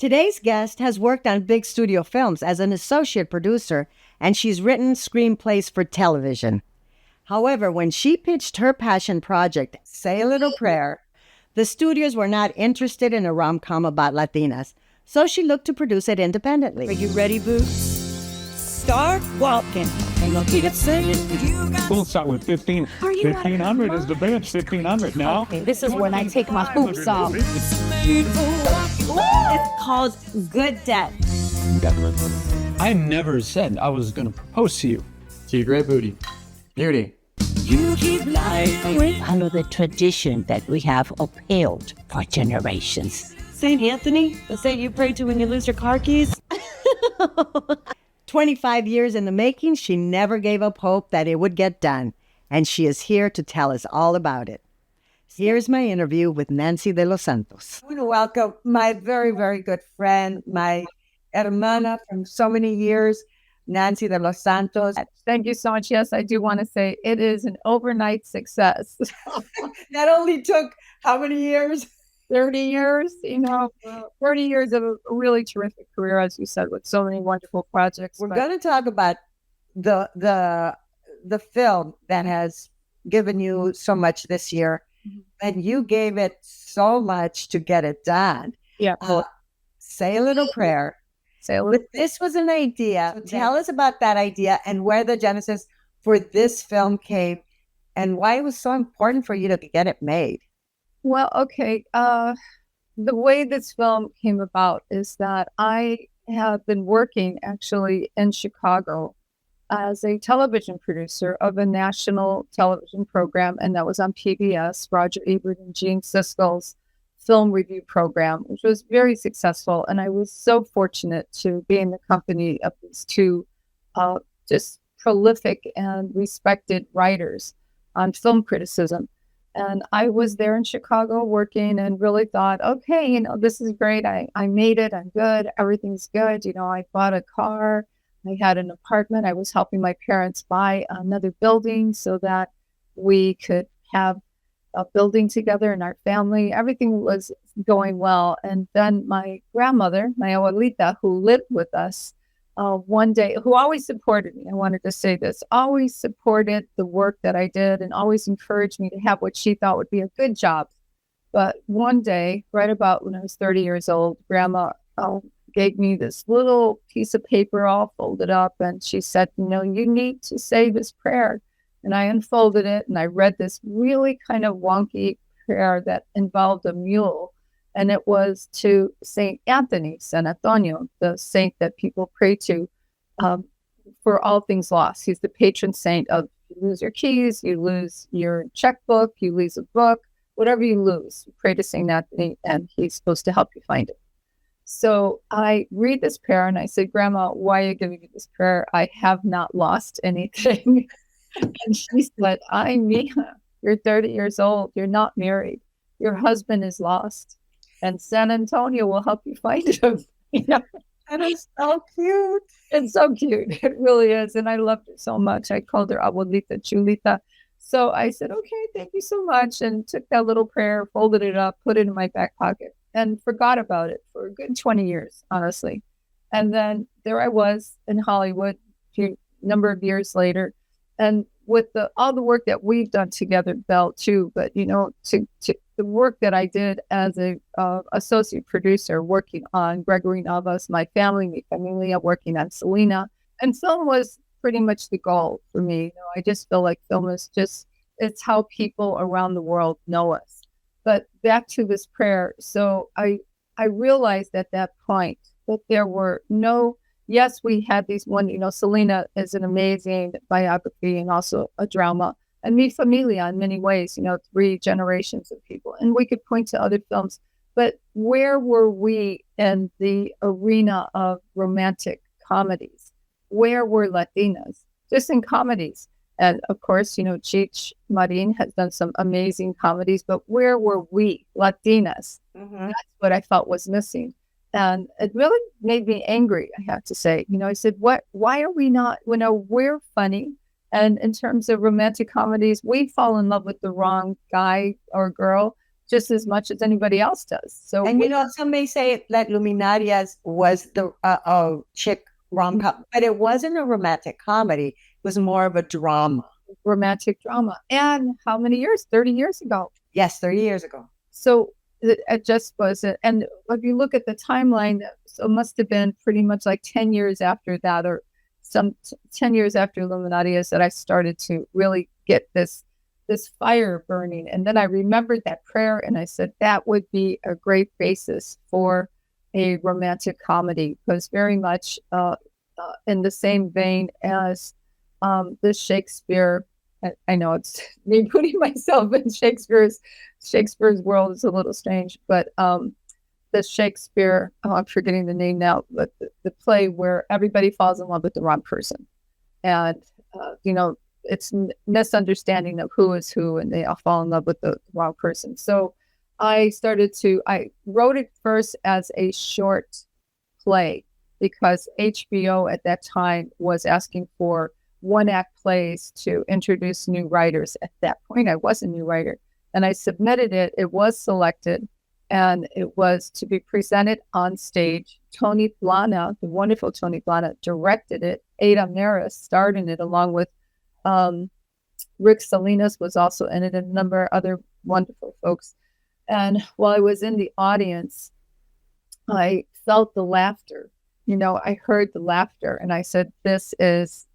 Today's guest has worked on big studio films as an associate producer, and she's written screenplays for television. However, when she pitched her passion project, Say a Little Prayer, the studios were not interested in a rom-com about Latinas, so she looked to produce it independently. Are you ready, Boots? Start walking. Ain't gonna keep saying We'll start with 15. 1,500 is the best. 1,500 now. Okay, this is when I take my hoops off. It's called Good Debt. I never said I was going to propose to you. To your great booty. Beauty. You keep lying. Follow the tradition that we have upheld for generations. St. Anthony, the saint you pray to when you lose your car keys. 25 years in the making, she never gave up hope that it would get done, and she is here to tell us all about it. Here's my interview with Nancy De Los Santos. I want to welcome my very, very good friend, my hermana from so many years, Nancy De Los Santos. Thank you so much. Yes, I do want to say it is an overnight success. That only took how many years? 30 years, 30 years of a really terrific career, as you said, with so many wonderful projects. We're going to talk about the film that has given you so much this year. And you gave it so much to get it done. Yeah. Say a Little Prayer. But this was an idea. So tell us about that idea and where the genesis for this film came and why it was so important for you to get it made. Well, okay. The way this film came about is that I have been working actually in Chicago as a television producer of a national television program, and that was on PBS, Roger Ebert and Gene Siskel's film review program, which was very successful. And I was so fortunate to be in the company of these two just prolific and respected writers on film criticism. And I was there in Chicago working and really thought, okay, this is great. I made it. I'm good. Everything's good. I bought a car. I had an apartment. I was helping my parents buy another building so that we could have a building together in our family. Everything was going well. And then my grandmother, my abuelita, who lived with us one day, who always supported me, I wanted to say this, always supported the work that I did and always encouraged me to have what she thought would be a good job. But one day, right about when I was 30 years old, Grandma gave me this little piece of paper all folded up, and she said, you need to say this prayer. And I unfolded it, and I read this really kind of wonky prayer that involved a mule, and it was to Saint Anthony, San Antonio, the saint that people pray to for all things lost. He's the patron saint of you lose your keys, you lose your checkbook, you lose a book, whatever you lose, you pray to Saint Anthony, and he's supposed to help you find it. So I read this prayer and I said, Grandma, why are you giving me this prayer? I have not lost anything. And she said, Mija, you're 30 years old. You're not married. Your husband is lost. And San Antonio will help you find him. That is so cute. It's so cute. It really is. And I loved her so much. I called her Abuelita Chulita. So I said, okay, thank you so much. And took that little prayer, folded it up, put it in my back pocket, and forgot about it for a good 20 years, honestly. And then there I was in Hollywood a number of years later. And with all the work that we've done together, Belle, too, but, to the work that I did as a associate producer working on Gregory Navas, My Family, Mi Familia, working on Selena. And film was pretty much the goal for me. I just feel like film is it's how people around the world know us. But back to this prayer. So I realized at that point that there were yes, we had these Selena is an amazing biography and also a drama. And Mi Familia in many ways, 3 generations of people. And we could point to other films. But where were we in the arena of romantic comedies? Where were Latinas? Just in comedies. And of course, Cheech Marin has done some amazing comedies, but where were we, Latinas? Mm-hmm. That's what I felt was missing. And it really made me angry, I have to say. I said, why are we not, we're funny. And in terms of romantic comedies, we fall in love with the wrong guy or girl just as much as anybody else does. So, And some may say that Luminarias was the chick rom-com, but it wasn't a romantic comedy. It was more of a drama. romantic drama. And how many years? 30 years ago. Yes, 30 years ago. So it just wasn't. And if you look at the timeline, so it must have been pretty much like 10 years after that, or 10 years after Luminarias, that I started to really get this fire burning. And then I remembered that prayer, and I said that would be a great basis for a romantic comedy, because very much in the same vein as the Shakespeare. I know it's me putting myself in Shakespeare's world is a little strange, but the Shakespeare, I'm forgetting the name now, but the play where everybody falls in love with the wrong person. And, it's misunderstanding of who is who, and they all fall in love with the wrong person. So I wrote it first as a short play, because HBO at that time was asking for one-act plays to introduce new writers. At that point, I was a new writer, and I submitted it. It was selected, and it was to be presented on stage. Tony Blana, the wonderful Tony Blana, directed it. Ada Maris starred in it, along with Rick Salinas was also in it, and a number of other wonderful folks. And while I was in the audience, I felt the laughter. I heard the laughter, and I said, this is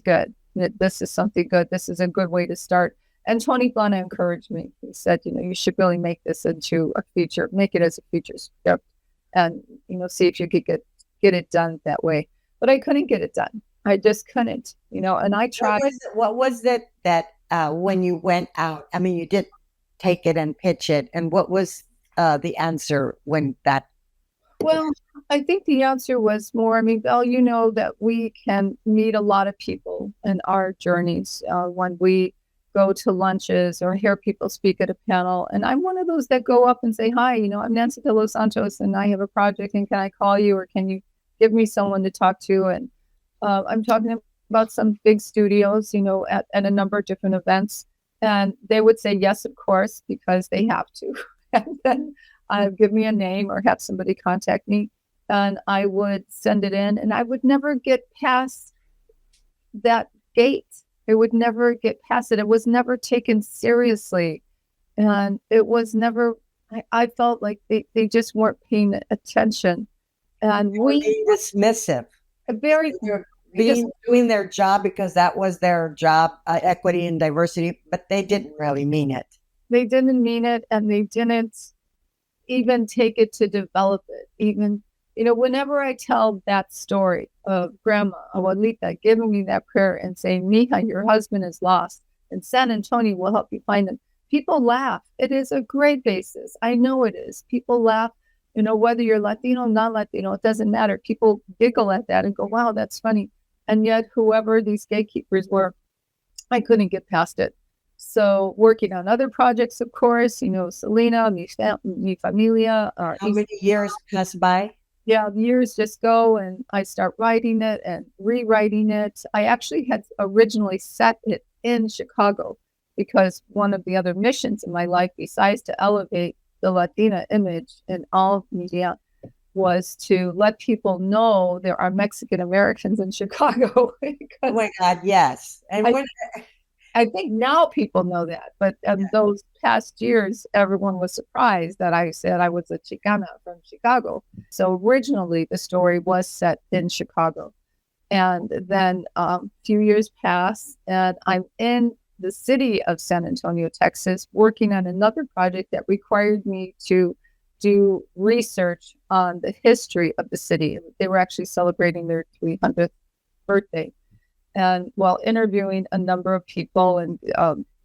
good. This is something good. This is a good way to start. And Tony Blana encouraged me. He said, you should really make this into a feature, make it as a feature script, and, see if you could get it done that way. But I couldn't get it done. I just couldn't, and I tried. What was it that when you went out, I mean, you did take it and pitch it, and what was the answer when that? Well, I think the answer was more, Belle, that we can meet a lot of people in our journeys when we go to lunches or hear people speak at a panel. And I'm one of those that go up and say, hi, I'm Nancy De Los Santos, and I have a project, and can I call you, or can you give me someone to talk to? And I'm talking about some big studios, at a number of different events. And they would say yes, of course, because they have to. And then give me a name or have somebody contact me. And I would send it in, and I would never get past that gate. I would never get past it. It was never taken seriously. And it was never, I felt like they just weren't paying attention. And being dismissive. Doing their job because that was their job, equity and diversity, but they didn't really mean it. They didn't mean it, and they didn't even take it to develop it. Even, whenever I tell that story of Grandma, Abuelita, giving me that prayer and saying, Mija, your husband is lost, and San Antonio will help you find him, people laugh. It is a great basis. I know it is. People laugh. Whether you're Latino, not Latino, it doesn't matter. People giggle at that and go, wow, that's funny. And yet, whoever these gatekeepers were, I couldn't get past it. So working on other projects, of course, Selena, Mi Familia. How many years pass by? Yeah, years just go, and I start writing it and rewriting it. I actually had originally set it in Chicago, because one of the other missions in my life, besides to elevate the Latina image in all media, was to let people know there are Mexican Americans in Chicago. Oh my God, yes. And I think now people know that, but those past years, everyone was surprised that I said I was a Chicana from Chicago. So originally the story was set in Chicago. And then a few years pass, and I'm in the city of San Antonio, Texas, working on another project that required me to do research on the history of the city. They were actually celebrating their 300th birthday. And while interviewing a number of people, and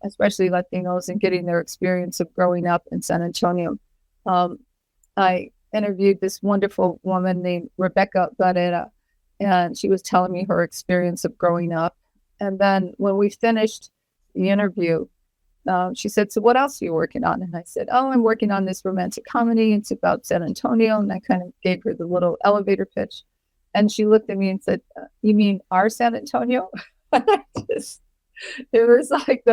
especially Latinos, and getting their experience of growing up in San Antonio, I interviewed this wonderful woman named Rebecca Barrera, and she was telling me her experience of growing up. And then when we finished the interview, she said, so what else are you working on? And I said, I'm working on this romantic comedy. It's about San Antonio. And I kind of gave her the little elevator pitch. And she looked at me and said, you mean our San Antonio? It was like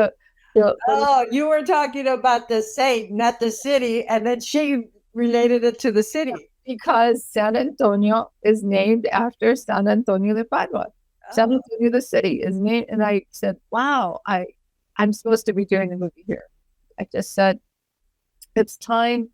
Oh, you were talking about the saint, not the city, and then she related it to the city. Because San Antonio is named after San Antonio de Padua. San Antonio, the city, is named. And I said, wow, I'm supposed to be doing the movie here. I just said, it's time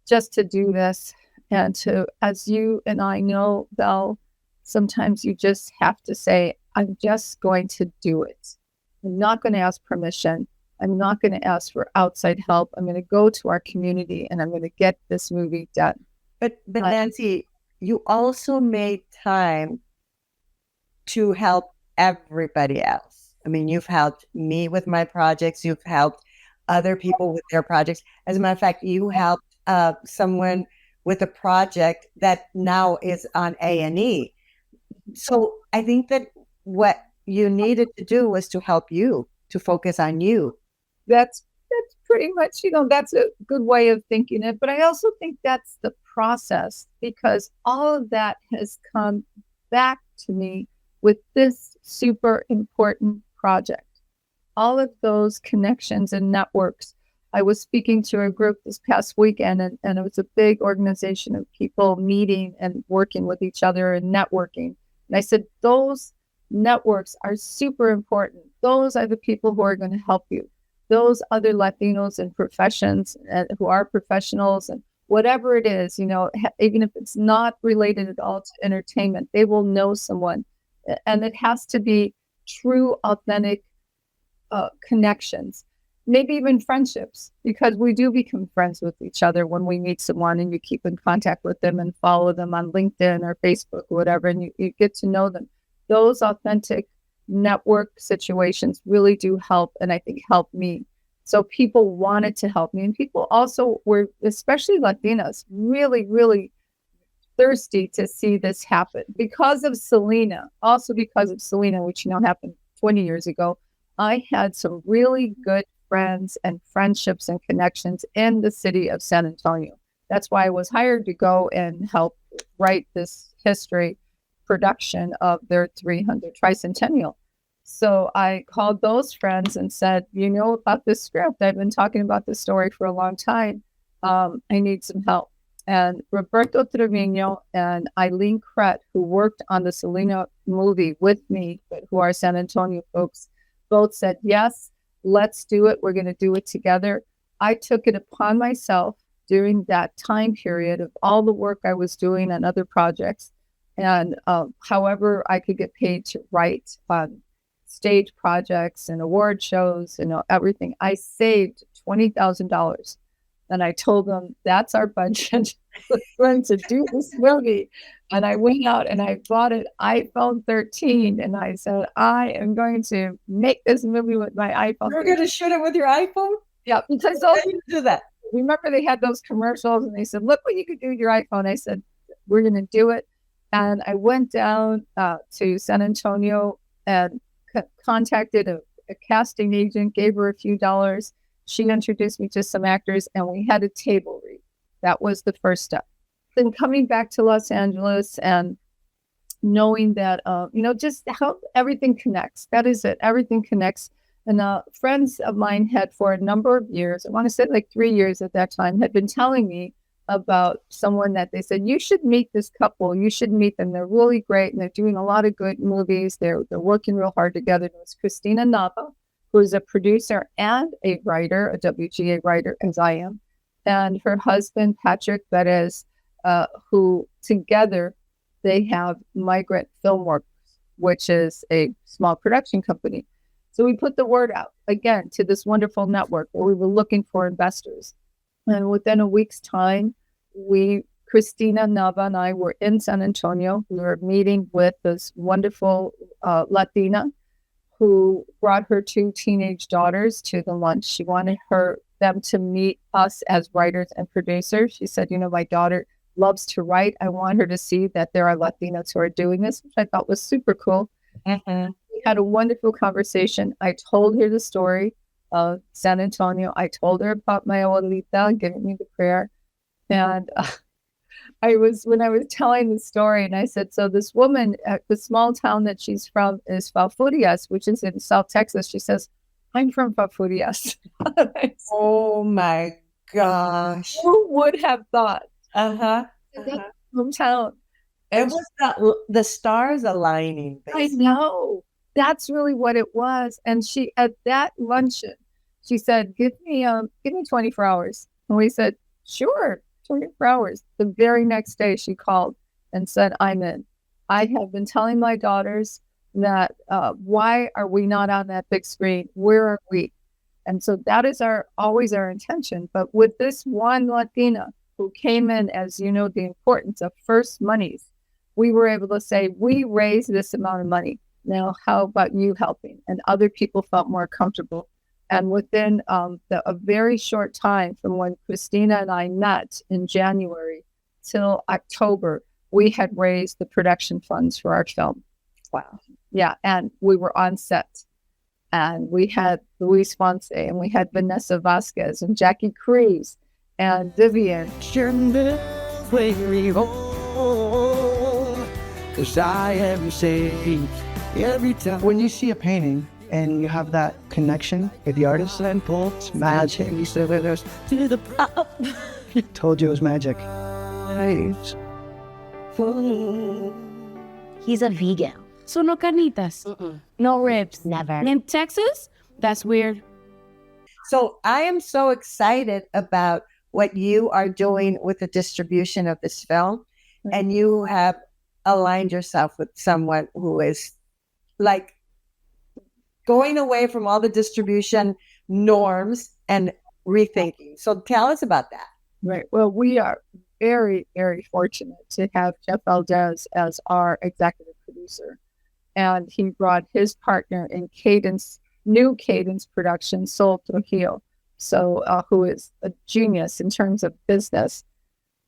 just to do this. And to, as you and I know, Belle, sometimes you just have to say, I'm just going to do it. I'm not going to ask permission. I'm not going to ask for outside help. I'm going to go to our community and I'm going to get this movie done. But Nancy, you also made time to help everybody else. I mean, you've helped me with my projects. You've helped other people with their projects. As a matter of fact, you helped someone with a project that now is on A&E. So I think that what you needed to do was to help you, to focus on you. That's pretty much, that's a good way of thinking it. But I also think that's the process, because all of that has come back to me with this super important project. All of those connections and networks. I was speaking to a group this past weekend, and it was a big organization of people meeting and working with each other and networking. And I said, those networks are super important. Those are the people who are going to help you. Those other Latinos in professions who are professionals and whatever it is, even if it's not related at all to entertainment, they will know someone. And it has to be true, authentic connections, maybe even friendships, because we do become friends with each other when we meet someone and you keep in contact with them and follow them on LinkedIn or Facebook or whatever, and you get to know them. Those authentic network situations really do help, and I think helped me. So people wanted to help me, and people also were, especially Latinas, really, really thirsty to see this happen because of Selena. Also because of Selena, which happened 20 years ago. I had some really good friends and friendships and connections in the city of San Antonio. That's why I was hired to go and help write this history production of their 300th tricentennial. So I called those friends and said, about this script. I've been talking about this story for a long time. I need some help. And Roberto Trevino and Eileen Crett, who worked on the Selena movie with me, but who are San Antonio folks, both said, yes, let's do it. We're going to do it together. I took it upon myself during that time period of all the work I was doing on other projects. And however I could get paid to write on stage projects and award shows and everything, I saved $20,000. And I told them, that's our budget. We're going to do this movie. And I went out and I bought an iPhone 13. And I said, I am going to make this movie with my iPhone. You're going to shoot it with your iPhone? Yeah, because those you do that. Remember they had those commercials and they said, look what you could do with your iPhone. I said, we're going to do it. And I went down to San Antonio and contacted a casting agent, gave her a few dollars. She introduced me to some actors and we had a table read. That was the first step. Then coming back to Los Angeles and knowing that, just how everything connects. That is it. Everything connects. And friends of mine had for a number of years, I want to say like 3 years at that time, had been telling me about someone that they said, you should meet this couple. You should meet them. They're really great. And they're doing a lot of good movies. They're working real hard together. It was Christina Nava, who is a producer and a writer, a WGA writer, as I am, and her husband, Patrick Perez, who together they have Migrant Filmworks, which is a small production company. So we put the word out again to this wonderful network where we were looking for investors. And within a week's time, Christina Nava and I were in San Antonio. We were meeting with this wonderful Latina who brought her 2 teenage daughters to the lunch. She wanted them to meet us as writers and producers. She said, my daughter loves to write. I want her to see that there are Latinos who are doing this, which I thought was super cool. Mm-hmm. We had a wonderful conversation. I told her the story of San Antonio. I told her about my abuelita giving me the prayer. And when I was telling the story, and I said, so this woman at the small town that she's from is Falfurrias, which is in South Texas. She says, I'm from Papurias. Oh my gosh. Who would have thought? Uh-huh. That hometown. It was the stars aligning. I know. That's really what it was. And she, at that luncheon, she said, give me 24 hours. And we said, sure, 24 hours. The very next day she called and said, I'm in. I have been telling my daughters that why are we not on that big screen? Where are we? And so that is always our intention. But with this one Latina who came in, as you know, the importance of first monies, we were able to say, we raised this amount of money. Now, how about you helping? And other people felt more comfortable. And within a very short time from when Christina and I met in January till October, we had raised the production funds for our film. Wow. Yeah. And we were on set. And we had Luis Fonsi, and we had Vannessa Vasquez, and Jackie Cruz, and Vivian. When you see a painting and you have that connection with the artist, it's magic. Told you it was magic. He's a vegan. So no carnitas, no ribs. Never. In Texas, that's weird. So I am so excited about what you are doing with the distribution of this film. And you have aligned yourself with someone who is like going away from all the distribution norms and rethinking. So tell us about that. Right. Well, we are very, very fortunate to have Jeff Valdez as our executive producer. And he brought his partner in New Cadence Productions, Sol Trujillo, who is a genius in terms of business.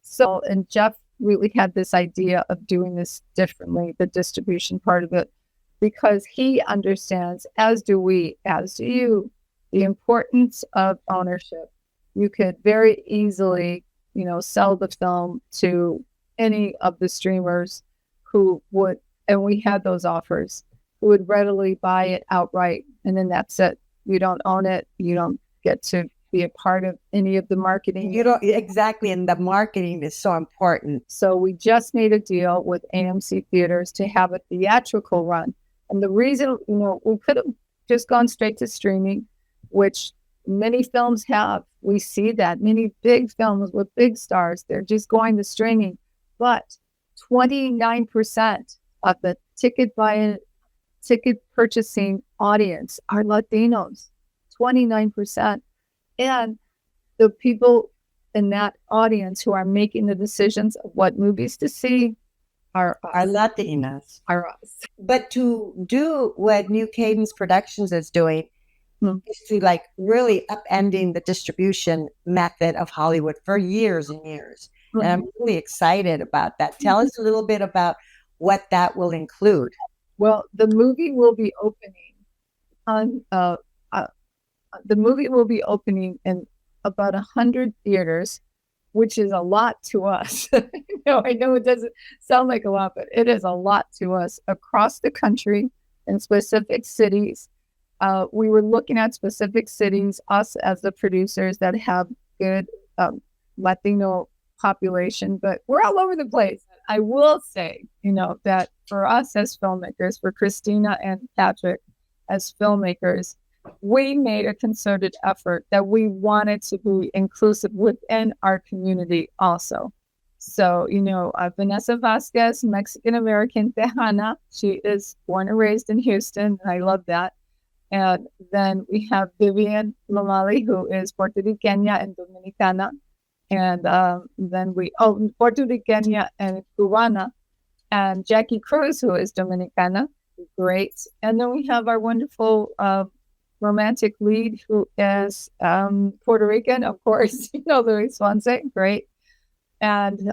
So, and Jeff really had this idea of doing this differently, the distribution part of it, because he understands, as do we, as do you, the importance of ownership. You could very easily, sell the film to any of the streamers who would, and we had those offers, who would readily buy it outright. And then that's it. You don't own it. You don't get to be a part of any of the marketing. You don't exactly. And the marketing is so important. So we just made a deal with AMC Theaters to have a theatrical run. And the reason, we could have just gone straight to streaming, which many films have. We see that many big films with big stars, they're just going to streaming. But 29% of the ticket purchasing audience are Latinos, 29%. And the people in that audience who are making the decisions of what movies to see are Latinas. Are us. But to do what New Cadence Productions is doing is to really upending the distribution method of Hollywood for years and years. And I'm really excited about that. Tell us a little bit about what that will include. Well, the movie will be opening in about 100 theaters, which is a lot to us. I know it doesn't sound like a lot, but it is a lot to us across the country in specific cities. We were looking at specific cities, us as the producers that have good Latino population, but we're all over the place. I will say, that for us as filmmakers, for Christina and Patrick as filmmakers, we made a concerted effort that we wanted to be inclusive within our community also. So, Vannessa Vasquez, Mexican-American Tejana, she is born and raised in Houston, and I love that. And then we have Vivian Lamolli, who is Puerto Riqueña and Dominicana. And then Puerto Riqueña and Cubana. And Jackie Cruz, who is Dominicana, great. And then we have our wonderful romantic lead, who is Puerto Rican, of course, Luis Fonsi, great. And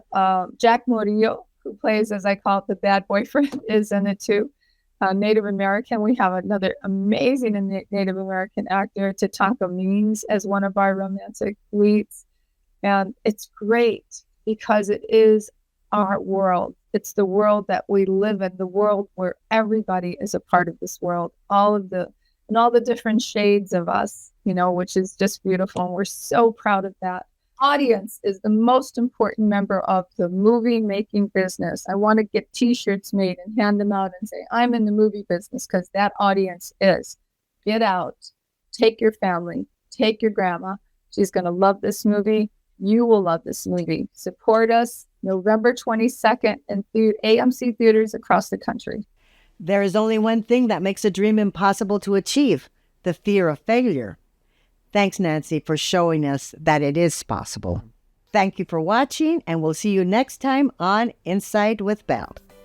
Jack Murillo, who plays, as I call it, the bad boyfriend, is in it too. Native American. We have another amazing Native American actor, Tatanka Means, as one of our romantic leads. And it's great because it is our world. It's the world that we live in, the world where everybody is a part of this world. All of the and all the different shades of us, which is just beautiful. And we're so proud of that. Audience is the most important member of the movie making business. I want to get t-shirts made and hand them out and say, I'm in the movie business, because that audience is. Get out, take your family, take your grandma. She's going to love this movie. You will love this movie. Support us November 22nd in AMC theaters across the country. There is only one thing that makes a dream impossible to achieve: the fear of failure. Thanks, Nancy, for showing us that it is possible. Thank you for watching, and we'll see you next time on Inside with Belle.